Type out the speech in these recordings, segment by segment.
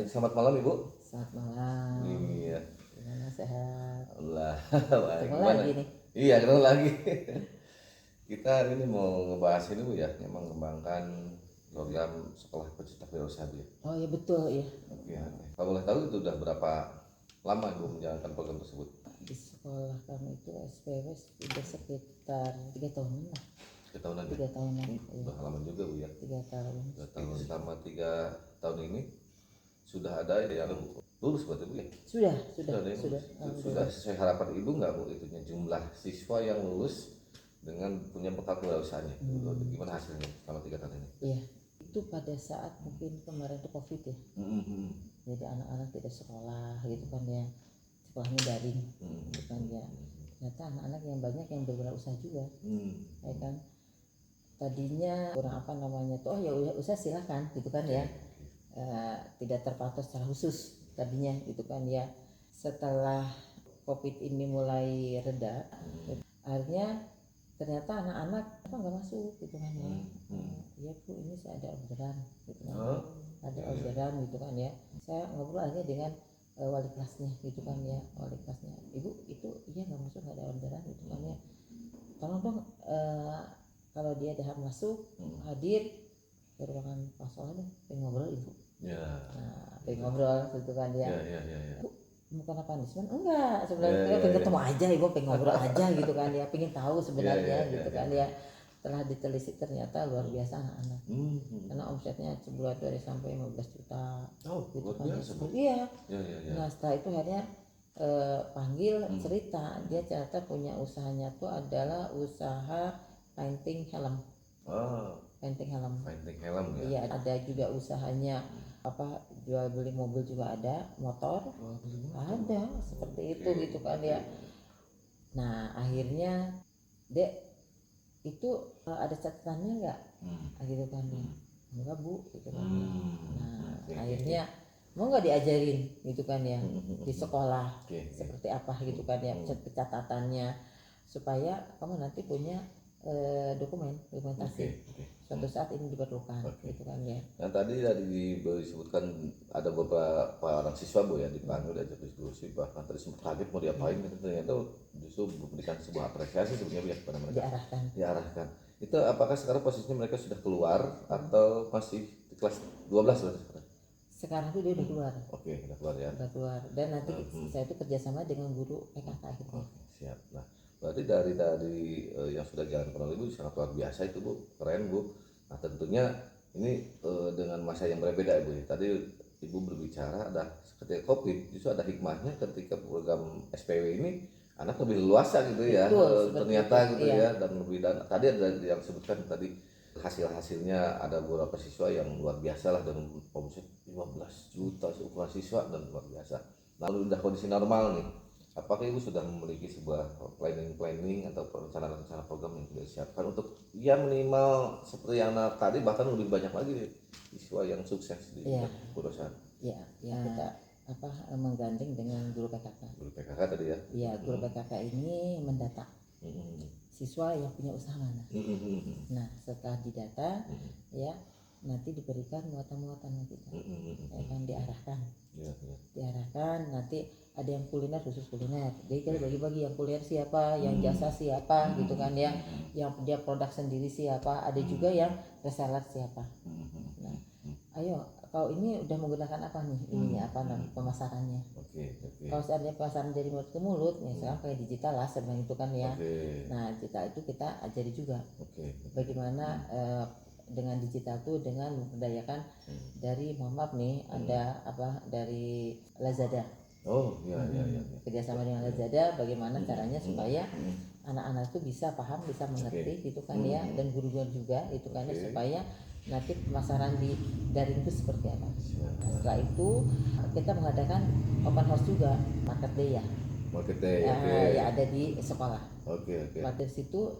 Baik, selamat malam Ibu. Selamat malam. Iya. Gimana, sehat? Allah, baik. Ketemu Gimana? lagi nih. Iya, ketemu lagi. Kita hari ini mau ngebahas ini Bu ya, yang mengembangkan program sekolah pencipta wirausaha Bu ya. Oh ya betul ya. Oke. Kalau boleh tahu itu udah berapa lama Ibu menjalankan program tersebut? Di sekolah kami itu SPW sudah sekitar 3 tahunan lah. 3 tahunan ya? 3 tahunan. Udah lama juga Bu ya. 3 tahun. 3 tahun. Selama 3 tahun ini sudah ada yang lulus berarti Bu ya? Sudah. Sudah sesuai harapan Ibu nggak Bu itunya jumlah siswa yang lulus dengan punya bekal kewirausahaannya? Gimana hasilnya selama 3 tahun ini? Iya. Itu pada saat mungkin kemarin itu COVID ya. Jadi anak-anak tidak sekolah gitu kan ya. Sekolahnya daring gitu kan ya. Ternyata anak-anak yang banyak yang berwirausaha juga. Ya kan. Tadinya kurang apa namanya tuh, oh ya usaha silakan gitu kan ya. Tidak terpantau secara khusus tadinya gitu kan ya. Setelah COVID ini mulai reda, akhirnya ternyata anak-anak apa nggak masuk gitu kan ya. Iya Bu, ini saya ada orderan gitu kan. Ada orderan gitu kan ya. Saya ngobrol akhirnya dengan wali kelasnya gitu kan ya. Wali kelasnya, Ibu itu iya nggak masuk, nggak ada orderan gitu kan ya. Tolong dong kalau dia ada masuk hadir ke ruangan pasokan dong, pengen ngobrol Ibu. Nah, pengen ngobrol gitu kan ya. Bu, bukan apa punishment? Enggak, sebenarnya pengen ketemu aja Ibu, pengen ngobrol aja gitu kan ya, pengen tahu sebenarnya gitu kan ya. Setelah ditelisik ternyata luar biasa anak-anak. Karena omsetnya sebulan dari sampai 15 juta. Gitu kan ya. Iya. Nah, setelah itu akhirnya panggil cerita, dia ternyata punya usahanya tuh adalah usaha painting helm. Painting helm ya. Iya, ada juga usahanya apa jual beli mobil juga ada, motor ada seperti itu gitu kan ya. Nah akhirnya Dek itu ada catatannya nggak gitu kan ya. Enggak Bu gitu kan. Nah akhirnya mau nggak diajarin gitu kan ya di sekolah seperti apa gitu kan ya catatannya supaya kamu nanti punya dokumentasi suatu saat ini diperlukan gitu kan ya. Nah tadi disebutkan ada beberapa orang siswa Bu ya dipanggil diajak diskusi, bahkan tadi sempat kaget mau diapain gitu, ternyata justru memberikan sebuah apresiasi sebenarnya ya kepada mereka. Diarahkan. Itu apakah sekarang posisinya mereka sudah keluar atau masih di kelas 12 berarti sekarang? Sekarang tuh dia udah keluar. Oke, udah keluar ya. Udah keluar. Dan nanti saya itu kerjasama dengan guru PKK gitu. Siap. Nah, berarti dari yang sudah jalan oleh Ibu sangat luar biasa itu Bu, keren Bu. Nah tentunya ini dengan masa yang berbeda Bu. Tadi Ibu berbicara ada ketika COVID justru ada hikmahnya ketika program SPW ini anak lebih luasa gitu ya. Ternyata gitu ya dan tadi ada yang sebutkan tadi hasilnya ada beberapa siswa yang luar biasa lah dengan omset 15 juta ukuran siswa dan luar biasa. Lalu udah kondisi normal nih. Apakah Ibu sudah memiliki sebuah planning atau rencana program yang sudah disiapkan untuk ya minimal seperti yang tadi bahkan lebih banyak lagi siswa yang sukses di perusahaan? Iya, kita menggandeng dengan guru PKK. Guru PKK tadi ya? Iya, guru PKK ini mendata siswa yang punya usaha mana. Nah, setelah didata ya nanti diberikan muatan-muatan kita. Akan diarahkan. Diarahkan nanti ada yang kuliner khusus kuliner. Jadi kita bagi-bagi yang kuliner siapa, yang jasa siapa gitu kan ya. Yang dia produk sendiri siapa, ada juga yang reseller siapa. Nah, ayo kalau ini udah menggunakan apa nih ininya apa namanya pemasarannya. Kalau seandainya pemasaran dari mulut ke mulut ya sekarang kayak digital lah sebenarnya itu kan ya. Nah digital itu kita ajari juga bagaimana dengan digital tuh dengan memberdayakan dari mohon maaf nih ada apa dari Lazada. Kerjasama dengan Lazada bagaimana caranya supaya anak-anak itu bisa paham, bisa mengerti gitu kan ya, dan guru-guru juga itu kan ya supaya nanti pemasaran di daring itu seperti apa. Nah, setelah itu kita mengadakan open house juga, market day ya. Ya ada di sekolah. Pada situ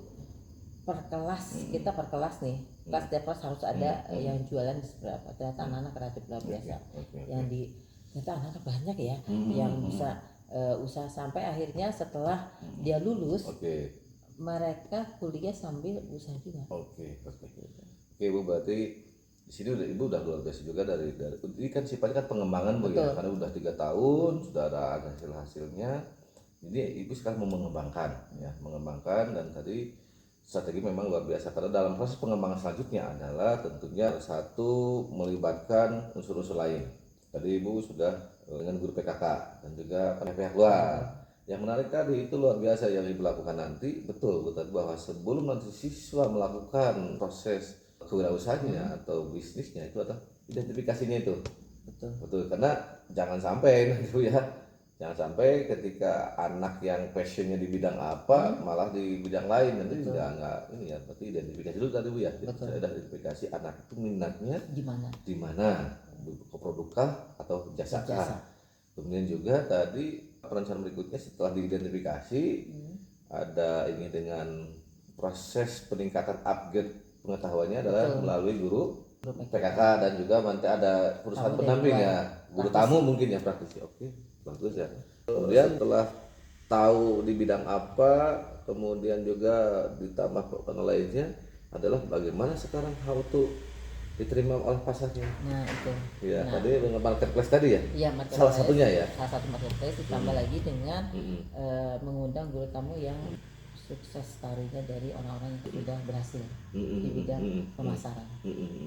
per kelas kita per kelas nih, kelas tiap kelas harus ada yang jualan seberapa. Ternyata anak-anak kreatif luar biasa. Yang ternyata anak-anak banyak ya yang bisa usaha sampai akhirnya setelah dia lulus mereka kuliah sambil usaha juga. Oke Bu, berarti di sini ibu udah luar biasa juga dari ini kan sifatnya kan pengembangan Bu ya, Betul. karena udah 3 tahun sudah ada hasilnya. Jadi ibu sekarang mau mengembangkan ya, mengembangkan, dan tadi strategi memang luar biasa karena dalam proses pengembangan selanjutnya adalah tentunya satu melibatkan unsur-unsur lain. Tadi ibu sudah dengan guru PKK dan juga pihak luar. Yang menarik tadi itu luar biasa yang ibu lakukan nanti, betul tadi bahwa sebelum nanti siswa melakukan proses kewirausahaannya atau bisnisnya itu adalah identifikasinya itu. Betul, karena jangan sampai nanti Bu ya, jangan sampai ketika anak yang passionnya di bidang apa malah di bidang lain, nanti nggak ini ya. Berarti identifikasi dulu tadi Bu ya. Saya ada identifikasi anak itu minatnya di mana, produkkah atau jasakah. Kemudian juga tadi perencanaan berikutnya setelah diidentifikasi ada ini dengan proses peningkatan upgrade pengetahuannya adalah melalui guru PKK dan juga nanti ada perusahaan pendamping ya, guru tamu mungkin ya, praktisi. Oke, bagus ya. Kemudian setelah tahu di bidang apa, kemudian juga ditambah pengetahuan lainnya adalah bagaimana sekarang how to diterima oleh pasarnya. Nah itu. Ya, tadi dengan marketplace tadi ya. Iya, marketplace. Salah satunya ya. Salah satu marketplace ditambah lagi dengan mengundang guru tamu yang sukses karirnya dari orang-orang yang sudah berhasil di bidang pemasaran.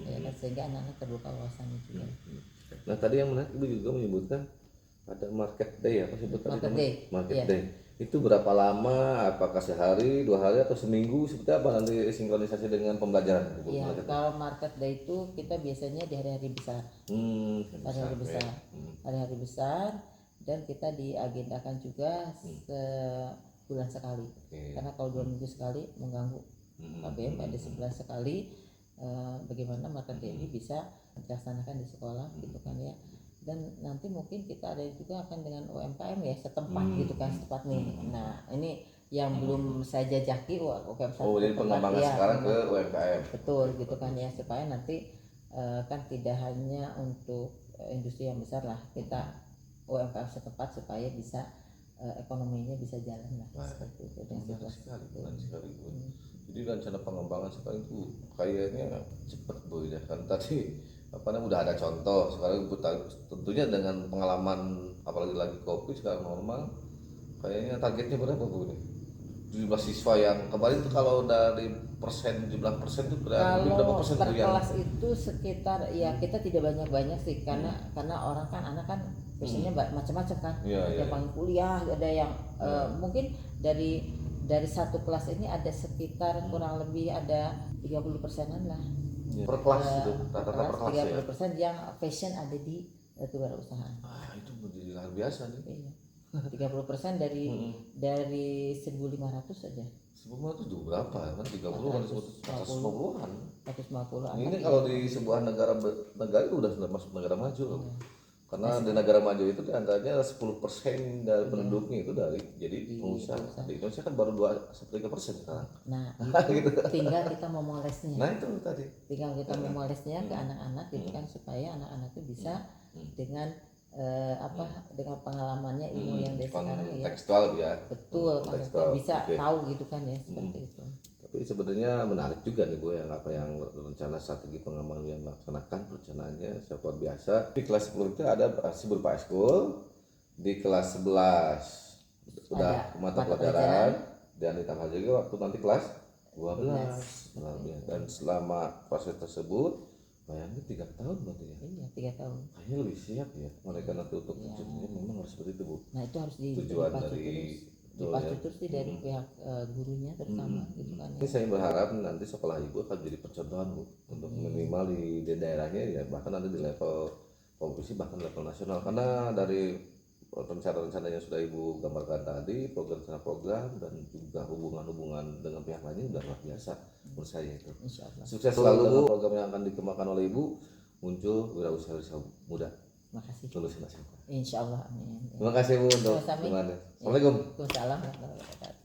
Ya kan, sehingga anak-anak terbuka wawasannya juga. Nah tadi yang menarik ibu juga menyebutkan ada market day, apa sebutkan market day. Itu berapa lama? Apakah sehari, 2 hari, atau seminggu? Seperti apa nanti sinkronisasi dengan pembelajaran? Iya, kalau market day itu kita biasanya di hari-hari besar. Hari-hari besar, dan kita diagendakan juga sebulan sekali. Karena kalau 2 minggu sekali mengganggu KBM, ada sebulan sekali. Bagaimana market day ini bisa dilaksanakan di sekolah gitu kan ya. Dan nanti mungkin kita ada juga akan dengan UMKM ya setempat gitu kan, setempat nih. Nah ini yang belum saya jajaki UMKM jadi pengembangan ya, sekarang ke UMKM. Betul gitu kan ya, supaya nanti kan tidak hanya untuk industri yang besar lah, kita UMKM setempat supaya bisa ekonominya bisa jalan lah. Seperti itu. Benar sekali. Jadi rencana pengembangan sekarang itu kayaknya cepat Bu ya, kan tadi udah ada contoh. Sekarang tentunya dengan pengalaman apalagi lagi COVID sekarang normal, kayaknya targetnya berapa Bu nih? Jumlah siswa yang kemarin itu kalau dari jumlah persen itu berapa persen per kelas itu sekitar ya, kita tidak banyak sih karena orang kan, anak kan biasanya macam-macam kan. Ada yang pengen kuliah, ada yang mungkin dari satu kelas ini ada sekitar kurang lebih ada 30%-an lah. Per kelas itu rata-rata per kelas 30% yang passion ada di kewirausahaan. Itu menjadi luar biasa nih. Iya. 30% dari 1.500 saja. 1.500 itu berapa kan? 30 kan 150-an. 150-an. Ini kalau di sebuah negara itu udah masuk negara maju loh. Karena di negara maju itu diantaranya 10% dari penduduknya itu dari jadi pengusaha. Di Indonesia kan baru 2-3% sekarang. Nah, gitu. Tinggal kita memolesnya. Nah itu tadi. Tinggal kita memolesnya ke anak-anak gitu kan, supaya anak-anak itu bisa dengan dengan pengalamannya, ilmu yang dia sekarang ya. Tekstual ya. Betul, maksudnya bisa tahu gitu kan ya, seperti itu. Tapi sebenarnya menarik juga nih Bu yang apa yang rencana strategi pengembangan yang melaksanakan perencanaannya sangat luar biasa. Di kelas 10 itu ada berupa ekskul, di kelas 11 sudah mata pelajaran, dan ditambah juga waktu nanti kelas 12. Dan selama proses tersebut bayangin 3 tahun berarti ya. Iya, 3 tahun. Kayaknya lebih siap ya mereka nanti untuk tujuannya memang harus seperti itu Bu. Nah itu harus tujuan dari dipacu terus sih dari pihak gurunya terutama gitu kan. Ini saya berharap nanti sekolah ibu akan jadi percontohan Bu untuk minimal di daerahnya ya, bahkan nanti di level provinsi bahkan level nasional, karena dari rencana-rencana yang sudah ibu gambarkan tadi, program dan juga hubungan dengan pihak lainnya sudah luar biasa menurut saya itu. Sukses selalu Bu program yang akan dikembangkan oleh ibu, muncul wirausaha muda. Makasih. Lulus nasional. Insyaallah, amin. Terima kasih Bu untuk dukungannya. Assalamualaikum. Waalaikumsalam warahmatullahi wabarakatuh.